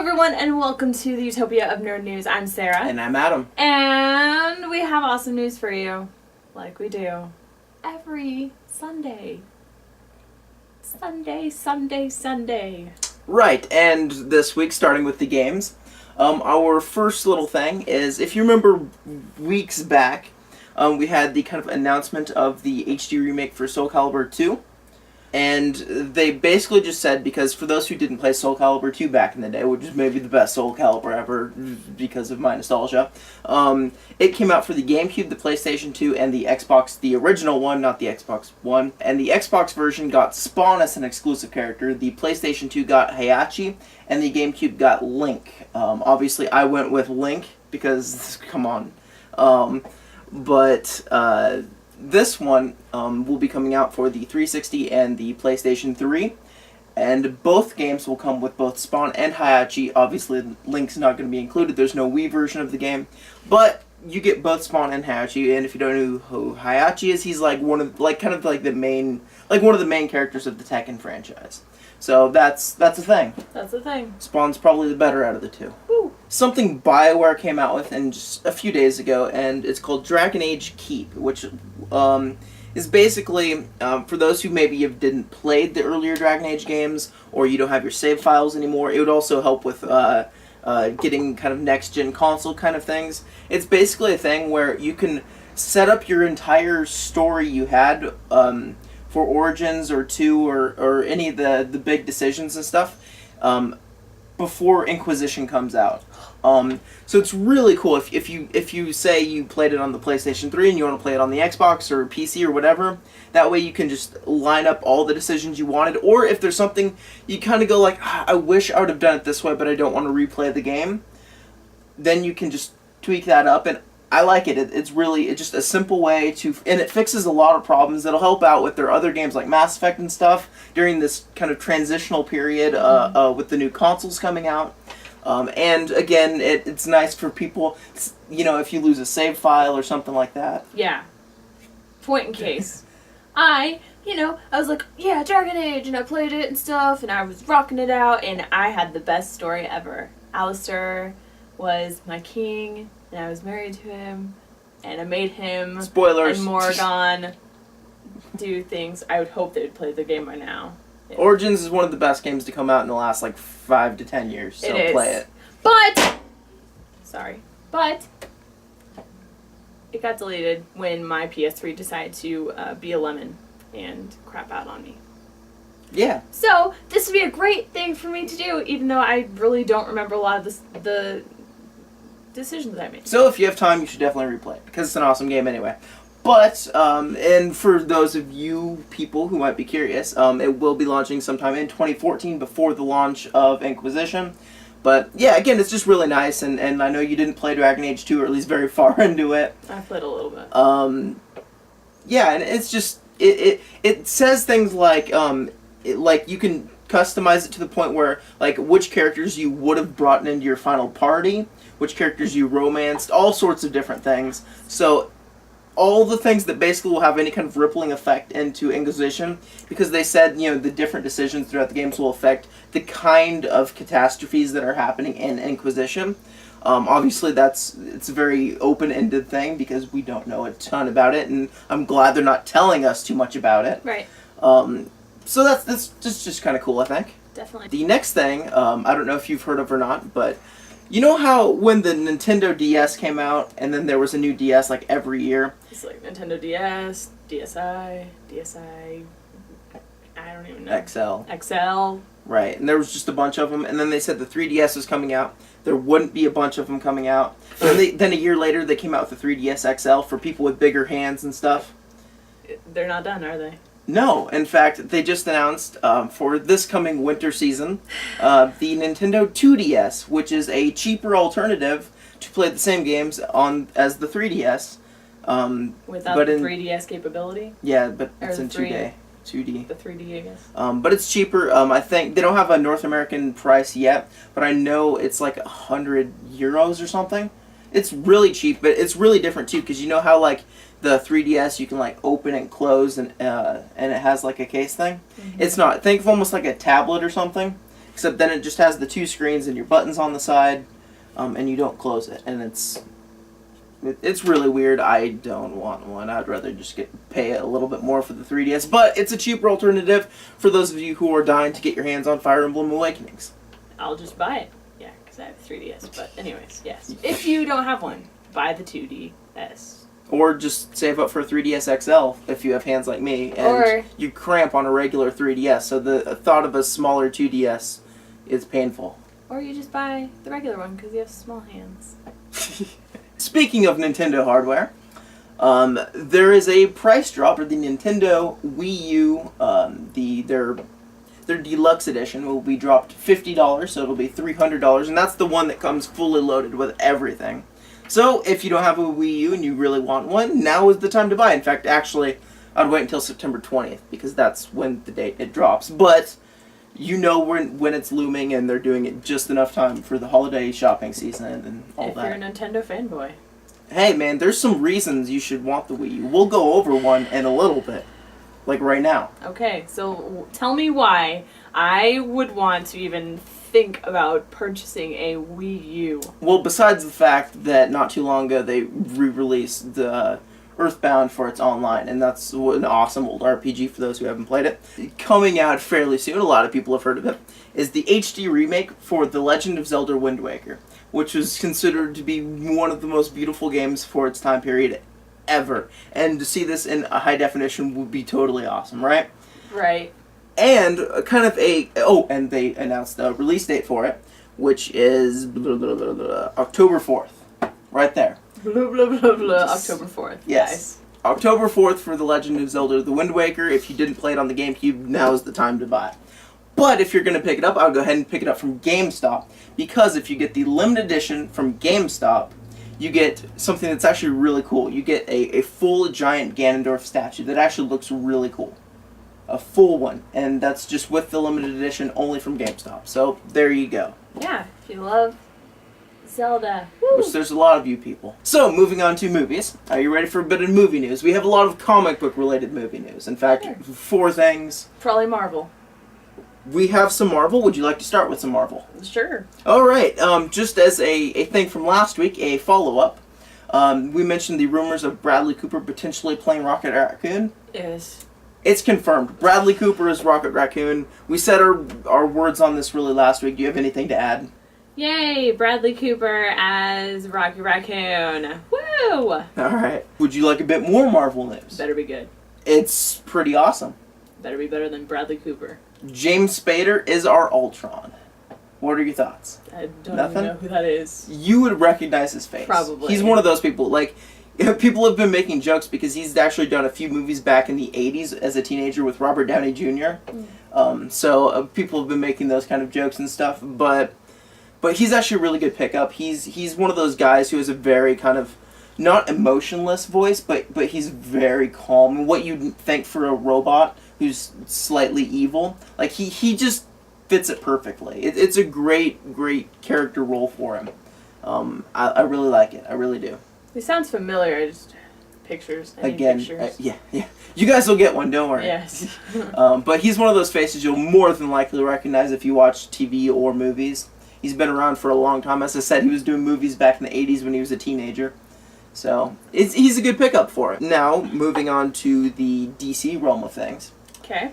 everyone, and welcome to the Utopia of Nerd News. I'm Sarah. And I'm Adam. And we have awesome news for you, like we do every Sunday. Sunday. Right, and this week, starting with the games, our first little thing is, if you remember weeks back, we had the kind of announcement of the HD remake for Soul Calibur 2. And they basically just said, because for those who didn't play Soul Calibur 2 back in the day, which is maybe the best Soul Calibur ever because of my nostalgia, it came out for the GameCube, the PlayStation 2, and the Xbox, the original one, not the Xbox One. And the Xbox version got Spawn as an exclusive character, the PlayStation 2 got Heihachi, and the GameCube got Link. Obviously, I went with Link, because, come on. This one will be coming out for the 360 and the PlayStation 3, and both games will come with both Spawn and Heihachi. Obviously, Link's not going to be included. There's no Wii version of the game, but you get both Spawn and Heihachi. And if you don't know who Heihachi is, he's like one of the main characters of the Tekken franchise. So that's a thing. That's a thing. Spawn's probably the better out of the two. Woo. Something BioWare came out with just a few days ago, and it's called Dragon Age Keep, which is basically, for those who maybe didn't play the earlier Dragon Age games, or you don't have your save files anymore, it would also help with getting kind of next-gen console kind of things. It's basically a thing where you can set up your entire story you had for Origins or 2 or any of the big decisions and stuff before Inquisition comes out. So it's really cool if you say you played it on the PlayStation 3 and you want to play it on the Xbox or PC or whatever, that way you can just line up all the decisions you wanted, or if there's something you kind of go like, I wish I would have done it this way but I don't want to replay the game, then you can just tweak that up, and I like it. It's just a simple way to, and it fixes a lot of problems that'll help out with their other games like Mass Effect and stuff during this kind of transitional period with the new consoles coming out. And again, it's nice for people, if you lose a save file or something like that. Yeah. Point in case. I was like, yeah, Dragon Age, and I played it and stuff, and I was rocking it out, and I had the best story ever. Alistair was my king, and I was married to him, and I made him Spoilers. and Morgan do things. I would hope they would play the game by now. Yeah. Origins is one of the best games to come out in the last 5 to 10 years, so play it. But it got deleted when my PS3 decided to be a lemon and crap out on me. Yeah. So this would be a great thing for me to do, even though I really don't remember a lot of the decisions I made. So if you have time, you should definitely replay it, because it's an awesome game anyway. But, and for those of you people who might be curious, it will be launching sometime in 2014 before the launch of Inquisition. But, yeah, again, it's just really nice, and I know you didn't play Dragon Age 2, or at least very far into it. I played a little bit. Yeah, and it's just, it says things like you can customize it to the point where, which characters you would have brought into your final party, which characters you romanced, all sorts of different things. So all the things that basically will have any kind of rippling effect into Inquisition, because they said, the different decisions throughout the games will affect the kind of catastrophes that are happening in Inquisition. Obviously, it's a very open-ended thing, because we don't know a ton about it, and I'm glad they're not telling us too much about it. Right. So that's just kind of cool, I think. Definitely. The next thing, I don't know if you've heard of or not, but you know how when the Nintendo DS came out, and then there was a new DS every year? It's like Nintendo DS, DSi, I don't even know. XL. Right, and there was just a bunch of them, and then they said the 3DS was coming out. There wouldn't be a bunch of them coming out. And then a year later, they came out with the 3DS XL for people with bigger hands and stuff. They're not done, are they? No, in fact, they just announced for this coming winter season the Nintendo 2DS, which is a cheaper alternative to play the same games as the 3DS. Without the 3DS capability? Yeah, but it's in 2D. The 3D, I guess. But it's cheaper. I think they don't have a North American price yet, but I know it's like €100 or something. It's really cheap, but it's really different too, because you know how the 3DS you can open and close and it has a case thing. Mm-hmm. It's not. Think of almost like a tablet or something, except then it just has the 2 screens and your buttons on the side, and you don't close it, and it's really weird. I don't want one. I'd rather just pay a little bit more for the 3DS, but it's a cheaper alternative for those of you who are dying to get your hands on Fire Emblem Awakenings. I'll just buy it. Yeah, because I have 3DS. But anyways, yes. If you don't have one, buy the 2DS. Or just save up for a 3DS XL if you have hands like me, and you cramp on a regular 3DS, so the thought of a smaller 2DS is painful. Or you just buy the regular one because you have small hands. Speaking of Nintendo hardware, there is a price drop for the Nintendo Wii U. Their deluxe edition will be dropped $50, so it'll be $300, and that's the one that comes fully loaded with everything. So if you don't have a Wii U and you really want one, now is the time to buy. In fact, actually, I'd wait until September 20th because that's when the date it drops. But you know when it's looming, and they're doing it just enough time for the holiday shopping season and all that. If you're a Nintendo fanboy. Hey man, there's some reasons you should want the Wii U. We'll go over one in a little bit, like right now. Okay, so tell me why I would want to even think about purchasing a Wii U. Well, besides the fact that not too long ago they re-released the Earthbound for its online, and that's an awesome old RPG for those who haven't played it. Coming out fairly soon, a lot of people have heard of it, is the HD remake for The Legend of Zelda Wind Waker, which was considered to be one of the most beautiful games for its time period ever. And to see this in a high definition would be totally awesome, right? Right. And and they announced the release date for it, which is October 4th. Right there. Blah, blah, blah, blah. October 4th. Yes. Guys. October 4th for The Legend of Zelda The Wind Waker. If you didn't play it on the GameCube, now is the time to buy it. But if you're going to pick it up, I'll go ahead and pick it up from GameStop, because if you get the limited edition from GameStop, you get something that's actually really cool. You get a full giant Ganondorf statue that actually looks really cool. A full one, and that's just with the limited edition only from GameStop. So there you go. Yeah, if you love Zelda. Woo. Which there's a lot of you people. So, moving on to movies. Are you ready for a bit of movie news? We have a lot of comic book related movie news. In fact, Sure. 4 things. Probably Marvel. We have some Marvel. Would you like to start with some Marvel? Sure. Alright, just as a thing from last week, a follow-up. We mentioned the rumors of Bradley Cooper potentially playing Rocket Raccoon. Yes. It's confirmed. Bradley Cooper is Rocket Raccoon. We said our words on this really last week. Do you have anything to add? Yay! Bradley Cooper as Rocket Raccoon. Woo! Alright. Would you like a bit more Marvel news? Better be good. It's pretty awesome. Better be better than Bradley Cooper. James Spader is our Ultron. What are your thoughts? I don't Nothing? even know who that is. You would recognize his face. Probably. He's one of those people, like, people have been making jokes because he's actually done a few movies back in the 80s as a teenager with Robert Downey Jr. So people have been making those kind of jokes and stuff, but he's actually a really good pickup. He's one of those guys who has a very kind of, not emotionless voice, but he's very calm. And what you'd think for a robot who's slightly evil, like he just fits it perfectly. It's a great character role for him. I really like it. I really do. He sounds familiar. Just pictures. Pictures. Yeah. You guys will get one, don't worry. Yes. But he's one of those faces you'll more than likely recognize if you watch TV or movies. He's been around for a long time. As I said, he was doing movies back in the 80s when he was a teenager. So, he's a good pickup for it. Now, moving on to the DC realm of things. Okay.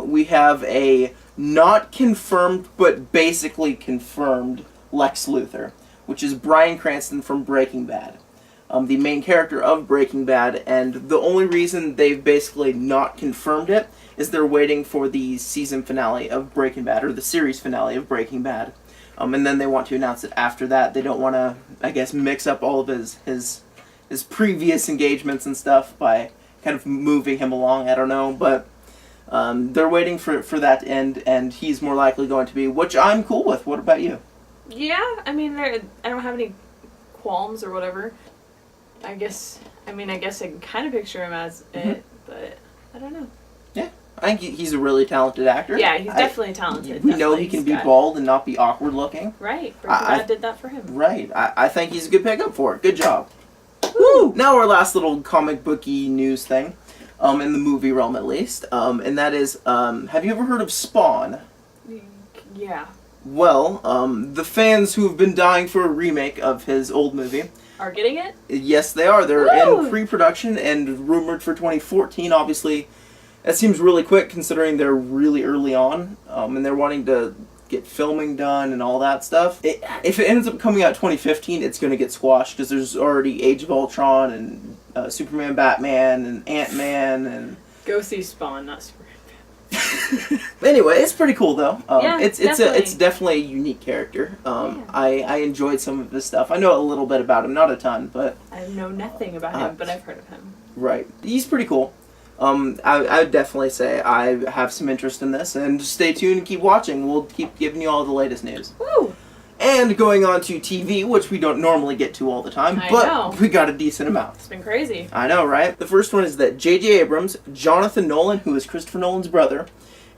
We have a not confirmed, but basically confirmed Lex Luthor, which is Bryan Cranston from Breaking Bad. The main character of Breaking Bad, and the only reason they've basically not confirmed it is they're waiting for the season finale of Breaking Bad, or the series finale of Breaking Bad. And then they want to announce it after that. They don't want to, I guess, mix up all of his previous engagements and stuff by kind of moving him along. I don't know, but they're waiting for that to end, and he's more likely going to be, which I'm cool with. What about you? Yeah, I mean, I don't have any qualms or whatever. I guess I can kind of picture him as it, but I don't know. Yeah, I think he's a really talented actor. Yeah, he's definitely talented. We know he can be bald and not be awkward looking. Right, Breaking Bad did that for him. Right, I think he's a good pickup for it. Good job. Woo! Now our last little comic booky news thing, in the movie realm at least, and that is, have you ever heard of Spawn? Yeah. Well, the fans who have been dying for a remake of his old movie. Are getting it? Yes, they are. They're Woo! in pre-production and rumored for 2014. Obviously, that seems really quick considering they're really early on, and they're wanting to get filming done and all that stuff. If it ends up coming out 2015, it's going to get squashed because there's already Age of Ultron and Superman, Batman, and Ant-Man, and... Go see Spawn, not Superman. Anyway, it's pretty cool though. Yeah, it's definitely a unique character. Yeah. I enjoyed some of his stuff. I know a little bit about him, not a ton, but I know nothing about him, but I've heard of him. right, he's pretty cool. I would definitely say I have some interest in this, and just stay tuned and keep watching. We'll keep giving you all the latest news. Woo! And going on to TV, which we don't normally get to all the time, I but know. we got a decent amount. It's been crazy. I know, right? The first one is that J.J. Abrams, Jonathan Nolan, who is Christopher Nolan's brother,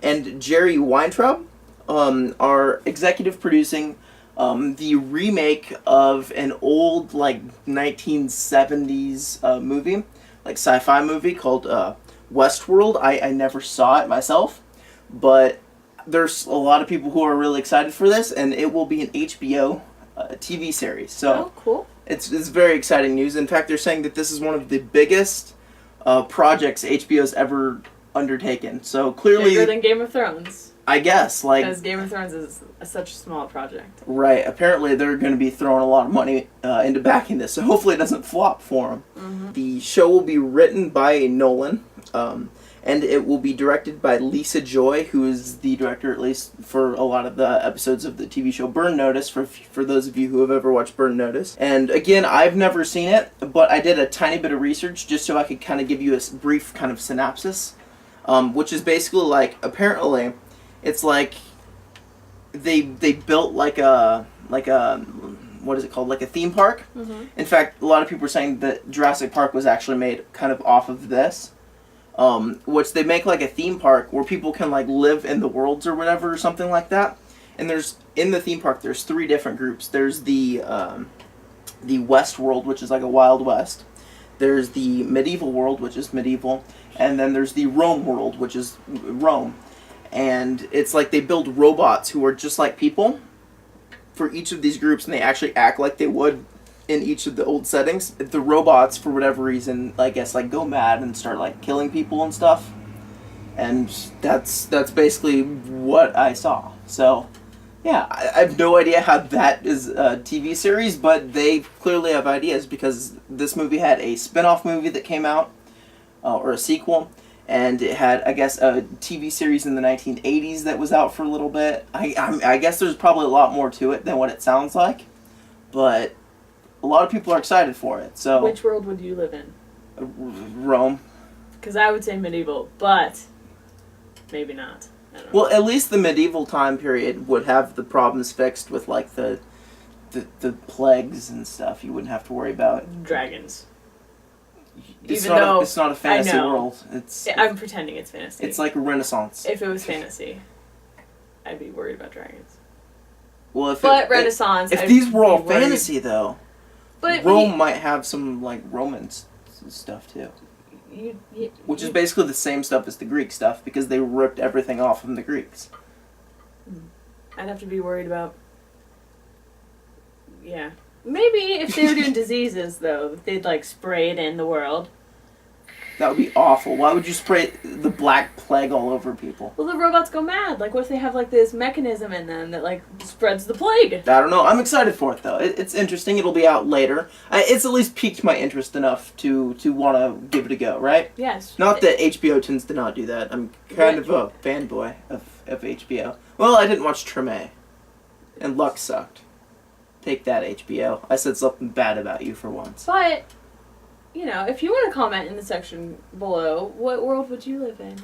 and Jerry Weintraub are executive producing the remake of an old, like, 1970s movie, like sci-fi movie called Westworld. I never saw it myself, but there's a lot of people who are really excited for this, and it will be an HBO TV series. So Oh, cool. it's very exciting news. In fact, they're saying that this is one of the biggest projects HBO's ever undertaken. So clearly, Bigger than Game of Thrones. I guess, like, Because Game of Thrones is such a small project. right. Apparently, they're going to be throwing a lot of money into backing this. So hopefully, it doesn't flop for them. Mm-hmm. The show will be written by Nolan. And it will be directed by Lisa Joy, who is the director, at least for a lot of the episodes of the TV show Burn Notice, for those of you who have ever watched Burn Notice. And again, I've never seen it, but I did a tiny bit of research just so I could kind of give you a brief kind of synopsis, which is basically like, apparently, it's like they built like a what is it called, like a theme park. Mm-hmm. In fact, a lot of people are saying that Jurassic Park was actually made kind of off of this. Which they make like a theme park where people can like live in the worlds or whatever or something like that. And there's in the theme park there's 3 different groups. There's the West world, which is like a Wild West. There's the medieval world, which is medieval, and then there's the Rome world, which is Rome. And it's like they build robots who are just like people for each of these groups, and they actually act like they would in each of the old settings. The robots, for whatever reason, I guess, like, go mad and start like killing people and stuff. And that's basically what I saw. So, yeah, I have no idea how that is a TV series, but they clearly have ideas because this movie had a spin-off movie that came out, or a sequel, and it had, I guess, a TV series in the 1980s that was out for a little bit. I guess there's probably a lot more to it than what it sounds like, but a lot of people are excited for it. So Which world would you live in? Rome. Because I would say medieval, but maybe not. I don't know. Well, at least the medieval time period would have the problems fixed with like the plagues and stuff. You wouldn't have to worry about Dragons. It's Even though it's not a fantasy I know. world. I'm pretending it's fantasy. It's like a Renaissance. If it was fantasy, I'd be worried about dragons. Well, But Renaissance. If I'd these were all be worried. fantasy though, But Rome might have some like Roman stuff too. Which is basically the same stuff as the Greek stuff because they ripped everything off from the Greeks. I'd have to be worried about. Yeah. Maybe if they were doing diseases, though, they'd like spray it in the world. That would be awful. Why would you spray the Black Plague all over people? Well, the robots go mad. Like, what if they have like this mechanism in them that like spreads the plague? I don't know. I'm excited for it though. It's interesting. It'll be out later. It's at least piqued my interest enough to want to give it a go, right? Yes. Not that HBO tends to not do that. I'm kind of a fanboy of HBO. Well, I didn't watch Treme, and Luck sucked. Take that, HBO. I said something bad about you for once. But, you know, if you want to comment in the section below, what world would you live in?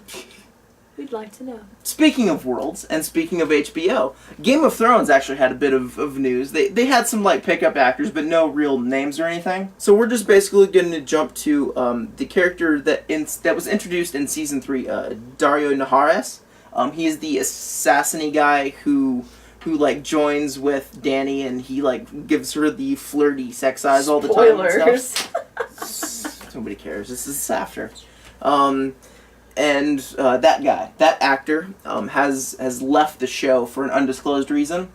We'd like to know. Speaking of worlds, and speaking of HBO, Game of Thrones actually had a bit of news. They had some, like, pickup actors, but no real names or anything. So we're just basically going to jump to the character that was introduced in Season 3, Daario Naharis. He is the assassin-y guy who like joins with Dany, and he like gives her the flirty sex eyes all the time. Spoilers. Nobody cares. This is after. and that actor, has left the show for an undisclosed reason.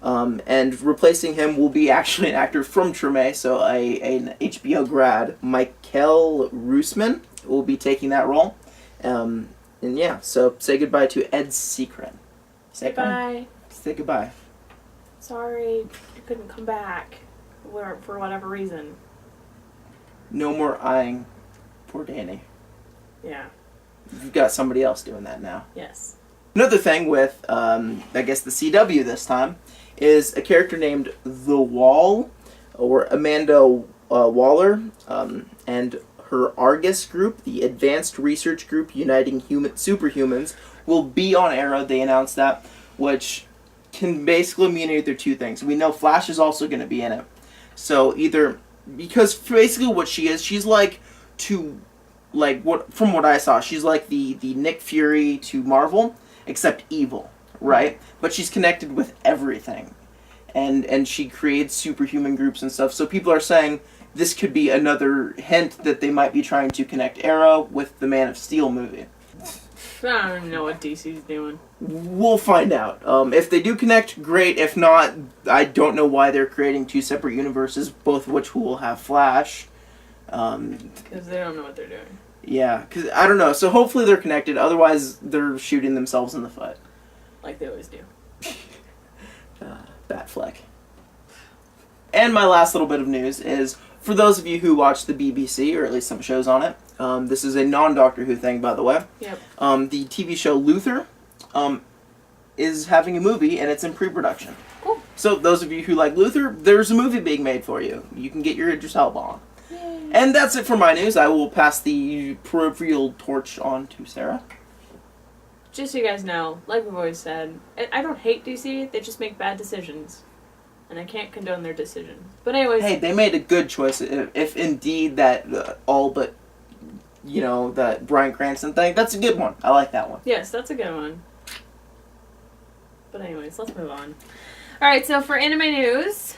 And replacing him will be actually an actor from Treme, so an HBO grad, Michael Roosman, will be taking that role. And yeah, so say goodbye to Ed Sekrin. Say Goodbye. Say goodbye. Sorry, you couldn't come back for whatever reason. No more eyeing poor Danny. Yeah. You've got somebody else doing that now. Yes. Another thing with, I guess, the CW this time is a character named The Wall, or Amanda Waller, and her Argus group, the Advanced Research Group Uniting Superhumans, will be on Arrow. They announced that, which can basically mean either two things. We know Flash is also going to be in it. So either, because basically what she is, she's like from what I saw, she's like the Nick Fury to Marvel, except evil, right? But she's connected with everything. And she creates superhuman groups and stuff. So people are saying this could be another hint that they might be trying to connect Arrow with the Man of Steel movie. I don't know what DC's doing. We'll find out. If they do connect, great. If not, I don't know why they're creating two separate universes, both of which will have Flash. Because they don't know what they're doing. Yeah, because I don't know. So hopefully they're connected. Otherwise, they're shooting themselves in the foot. Like they always do. Batfleck. And my last little bit of news is, for those of you who watch the BBC, or at least some shows on it, this is a non-Doctor Who thing, by the way. Yep. The TV show Luther is having a movie, and it's in pre-production. Cool. So those of you who like Luther, there's a movie being made for you. You can get your Idris Elba on. Yay. And that's it for my news. I will pass the proverbial torch on to Sarah. Just so you guys know, like we've always said, I don't hate DC, they just make bad decisions. And I can't condone their decisions. But anyways... Hey, they made a good choice, if indeed that all but, that Bryan Cranston thing, that's a good one. I like that one. Yes, that's a good one. But anyways, let's move on. Alright, so for anime news,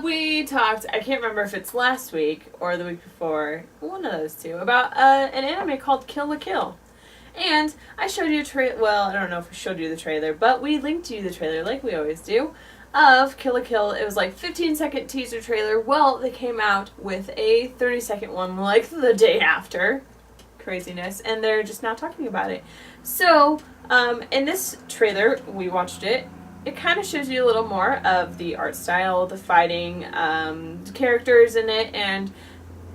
we talked, I can't remember if it's last week or the week before, one of those two, about an anime called Kill la Kill. And I showed you I don't know if we showed you the trailer, but we linked you the trailer like we always do of Kill la Kill. It was like 15-second teaser trailer. Well, they came out with a 30-second one like the day after. Craziness. And they're just now talking about it. So, in this trailer, we watched it. It kind of shows you a little more of the art style, the fighting, characters in it, and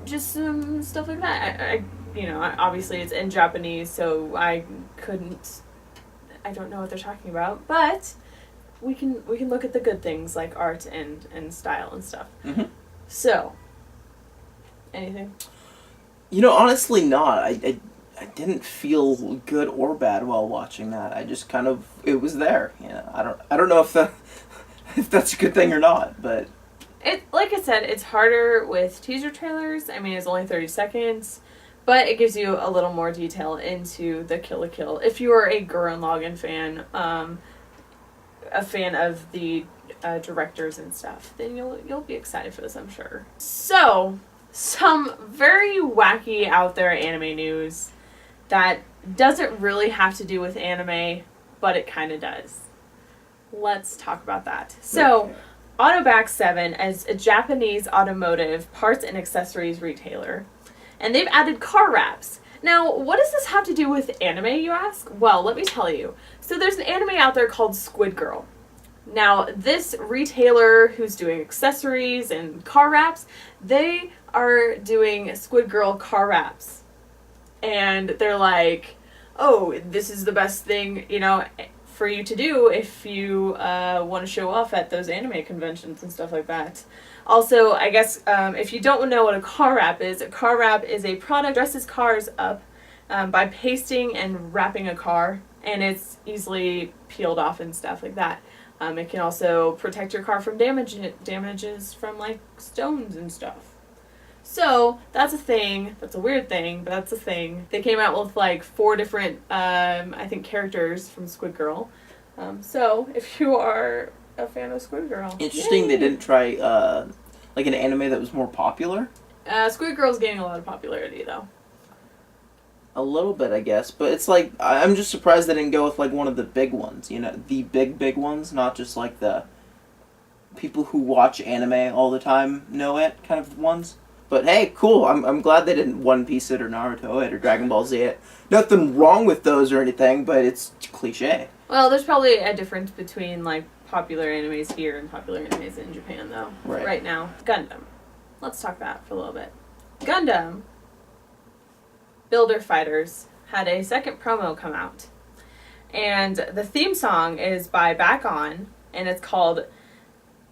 just some stuff like that. Obviously it's in Japanese, so I don't know what they're talking about, but we can look at the good things like art and style and stuff. Mm-hmm. So, anything? Honestly not. I didn't feel good or bad while watching that. I just it was there. I don't know if that's a good thing or not, but like I said, it's harder with teaser trailers. I mean, it's only 30 seconds. But it gives you a little more detail into the Kill la Kill. If you are a Gurren Lagann fan, a fan of the directors and stuff, then you'll be excited for this, I'm sure. So, some very wacky out there anime news that doesn't really have to do with anime, but it kind of does. Let's talk about that. So, Autoback 7 is a Japanese automotive parts and accessories retailer. And they've added car wraps. Now, what does this have to do with anime, you ask? Well, let me tell you. So there's an anime out there called Squid Girl. Now, this retailer who's doing accessories and car wraps, they are doing Squid Girl car wraps. And they're like, oh, this is the best thing, for you to do if you want to show off at those anime conventions and stuff like that. Also, I guess if you don't know what a car wrap is a product that dresses cars up by pasting and wrapping a car, and it's easily peeled off and stuff like that. It can also protect your car from damages from like stones and stuff. So that's a thing. That's a weird thing, but that's a thing. They came out with like 4 different, I think, characters from Squid Girl. So if you are a fan of Squid Girl, interesting. Yay. They didn't try like an anime that was more popular. Squid Girl's gaining a lot of popularity though. A little bit, I guess, but it's like I'm just surprised they didn't go with like one of the big ones, you know, the big ones, not just like the people who watch anime all the time know it kind of ones. But hey, cool. I'm glad they didn't One Piece it or Naruto it or Dragon Ball Z it. Nothing wrong with those or anything, but it's cliche. Well, there's probably a difference between like popular animes here and popular animes in Japan, though. Right now, Gundam. Let's talk about that for a little bit. Gundam Builder Fighters had a second promo come out, and the theme song is by Back On, and it's called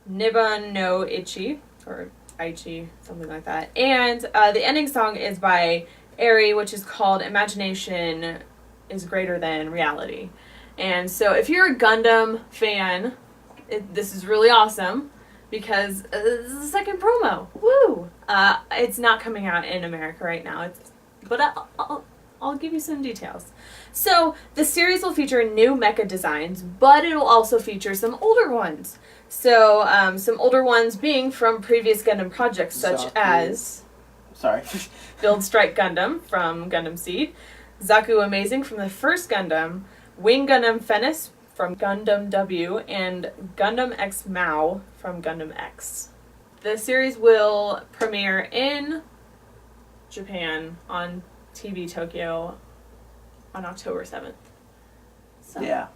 Niban no Ichi, or Aichi, something like that. And the ending song is by Eri, which is called Imagination is Greater Than Reality. And so if you're a Gundam fan, this is really awesome, because this is the second promo. Woo! It's not coming out in America right now, but I'll give you some details. So the series will feature new mecha designs, but it will also feature some older ones. So some older ones being from previous Gundam projects, such as Build Strike Gundam from Gundam Seed, Zaku Amazing from the first Gundam, Wing Gundam Fenris from Gundam W, and Gundam X Mao from Gundam X. The series will premiere in Japan on TV Tokyo on October 7th. So. Yeah.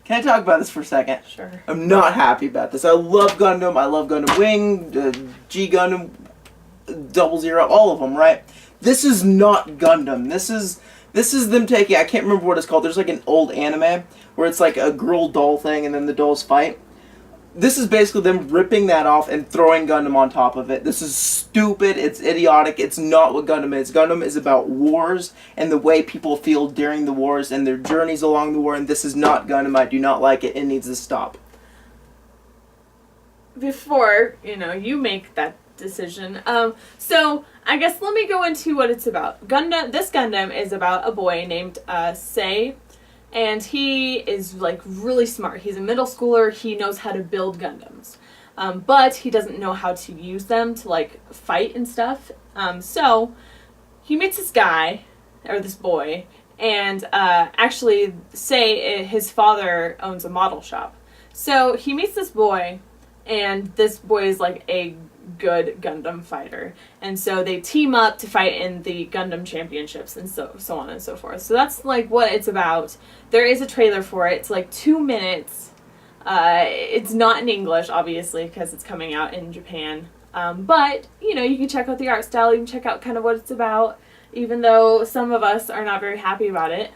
Can I talk about this for a second? Sure. I'm not happy about this. I love Gundam. I love Gundam Wing, G Gundam, 00, all of them, right? This is not Gundam. This is them taking, I can't remember what it's called. There's like an old anime where it's like a girl doll thing and then the dolls fight. This is basically them ripping that off and throwing Gundam on top of it. This is stupid. It's idiotic. It's not what Gundam is. Gundam is about wars and the way people feel during the wars and their journeys along the war, and this is not Gundam. I do not like it. It needs to stop. Before, you make that decision. So I guess let me go into what it's about. This Gundam is about a boy named Sei. And he is, like, really smart. He's a middle schooler. He knows how to build Gundams. But he doesn't know how to use them to, like, fight and stuff. So he meets this guy, or this boy, and actually, his father owns a model shop. So he meets this boy, and this boy is, like, a good Gundam fighter, and so they team up to fight in the Gundam championships and so on and so forth. So that's like what it's about. There is a trailer for it. It's like 2 minutes. It's not in English, obviously, because it's coming out in Japan. But you can check out the art style. You can check out kind of what it's about, even though some of us are not very happy about it.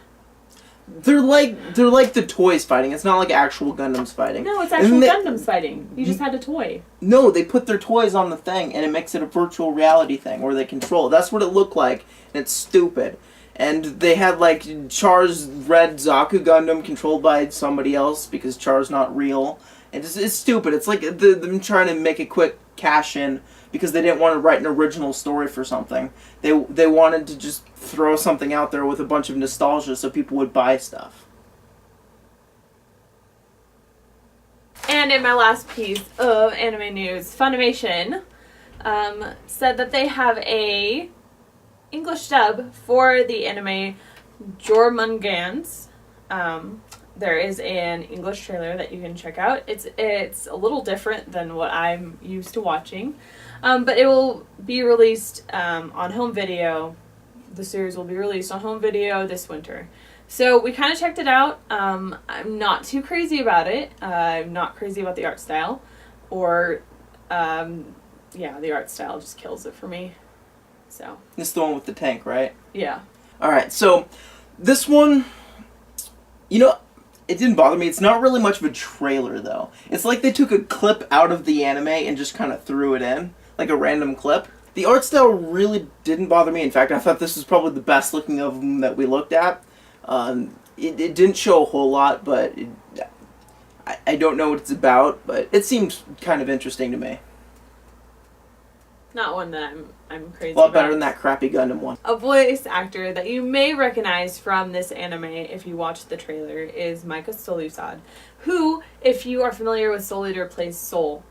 They're like the toys fighting. It's not like actual Gundams fighting. No, it's actual Gundams fighting. You just had a toy. No, they put their toys on the thing, and it makes it a virtual reality thing where they control it. That's what it looked like, and it's stupid. And they had, like, Char's red Zaku Gundam controlled by somebody else because Char's not real. And it's stupid. It's like them trying to make a quick cash-in because they didn't want to write an original story for something. They wanted to just throw something out there with a bunch of nostalgia so people would buy stuff. And in my last piece of anime news, Funimation said that they have a English dub for the anime Jormungand's. There is an English trailer that you can check out. It's a little different than what I'm used to watching, but it will be released on home video. The series will be released on home video this winter. So we kind of checked it out. I'm not too crazy about it. I'm not crazy about the art style, or the art style just kills it for me. So this is the one with the tank, right? Yeah. All right. So this one, it didn't bother me. It's not really much of a trailer, though. It's like they took a clip out of the anime and just kind of threw it in, like a random clip. The art style really didn't bother me. In fact, I thought this was probably the best looking of them that we looked at. It didn't show a whole lot, but I don't know what it's about, but it seems kind of interesting to me. Not one that I'm crazy about. A lot better than that crappy Gundam one. A voice actor that you may recognize from this anime if you watch the trailer is Micah Solusad, who, if you are familiar with Soul Eater, plays Soul.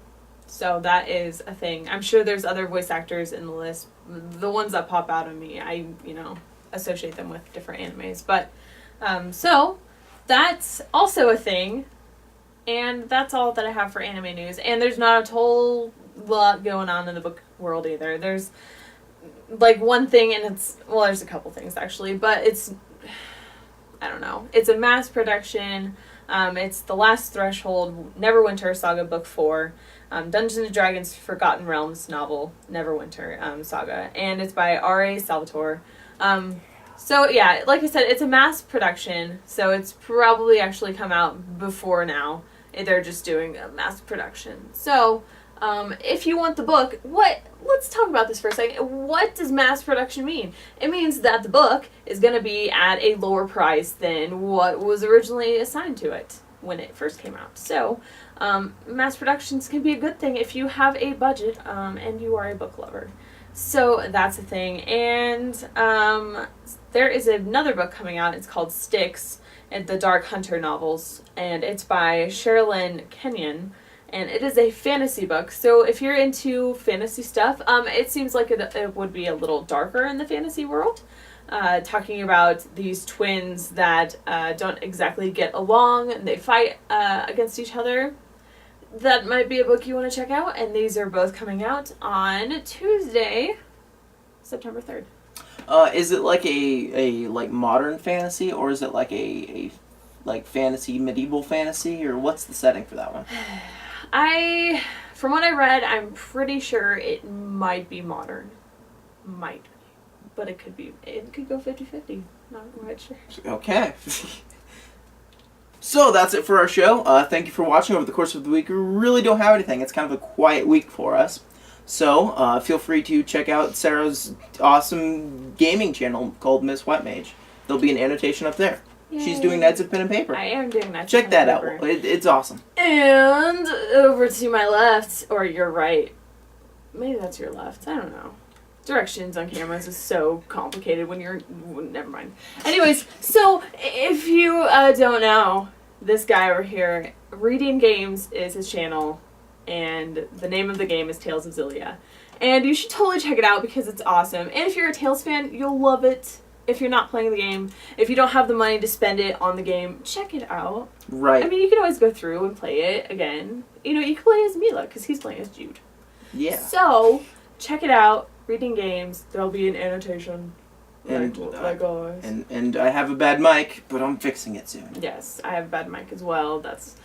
So that is a thing. I'm sure there's other voice actors in the list. The ones that pop out of me, associate them with different animes. But, so, that's also a thing. And that's all that I have for anime news. And there's not a whole lot going on in the book world either. There's, like, one thing, and it's... Well, there's a couple things, actually. But it's... I don't know. It's a mass production. It's The Last Threshold, Neverwinter Saga Book 4. Dungeons & Dragons Forgotten Realms novel, Neverwinter Saga. And it's by R.A. Salvatore. So, yeah, like I said, it's a mass production. So it's probably actually come out before now. They're just doing a mass production. So, if you want the book, let's talk about this for a second. What does mass production mean? It means that the book is going to be at a lower price than what was originally assigned to it when it first came out. So, mass productions can be a good thing if you have a budget, and you are a book lover. So, that's a thing. And, there is another book coming out. It's called Styx, and the Dark Hunter novels, and it's by Sherilyn Kenyon, and it is a fantasy book. So if you're into fantasy stuff, it seems like it would be a little darker in the fantasy world, talking about these twins that don't exactly get along, and they fight against each other. That might be a book you want to check out, and these are both coming out on Tuesday, September 3rd. Is it like a like modern fantasy, or is it like a like fantasy, medieval fantasy, or what's the setting for that one? From what I read, I'm pretty sure it might be modern. Might be. But it could go 50-50. Not quite sure. Okay. So that's it for our show. Thank you for watching over the course of the week. We really don't have anything. It's kind of a quiet week for us. So, feel free to check out Sarah's awesome gaming channel called Miss Wet Mage. There'll be an annotation up there. Yay. She's doing Knights of Pen and Paper. I am doing Knights Check of Pen that and Paper. out. It's awesome. And over to my left, or your right. Maybe that's your left. I don't know. Directions on cameras is so complicated when you're... Never mind. Anyways, so if you don't know, this guy over here, Reading Games is his channel. And the name of the game is Tales of Xillia. And you should totally check it out because it's awesome. And if you're a Tales fan, you'll love it. If you're not playing the game, if you don't have the money to spend it on the game, check it out. Right. I mean, you can always go through and play it again. You know, you can play as Mila because he's playing as Jude. Yeah. So, check it out. Reading Games. There'll be an annotation. And, like always. And I have a bad mic, but I'm fixing it soon. Yes, I have a bad mic as well. That's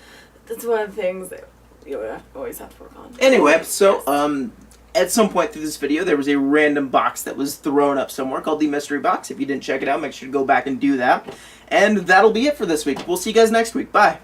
one of the things that you always have to work on. Anyway, so, at some point through this video, there was a random box that was thrown up somewhere called the Mystery Box. If you didn't check it out, make sure to go back and do that. And that'll be it for this week. We'll see you guys next week. Bye.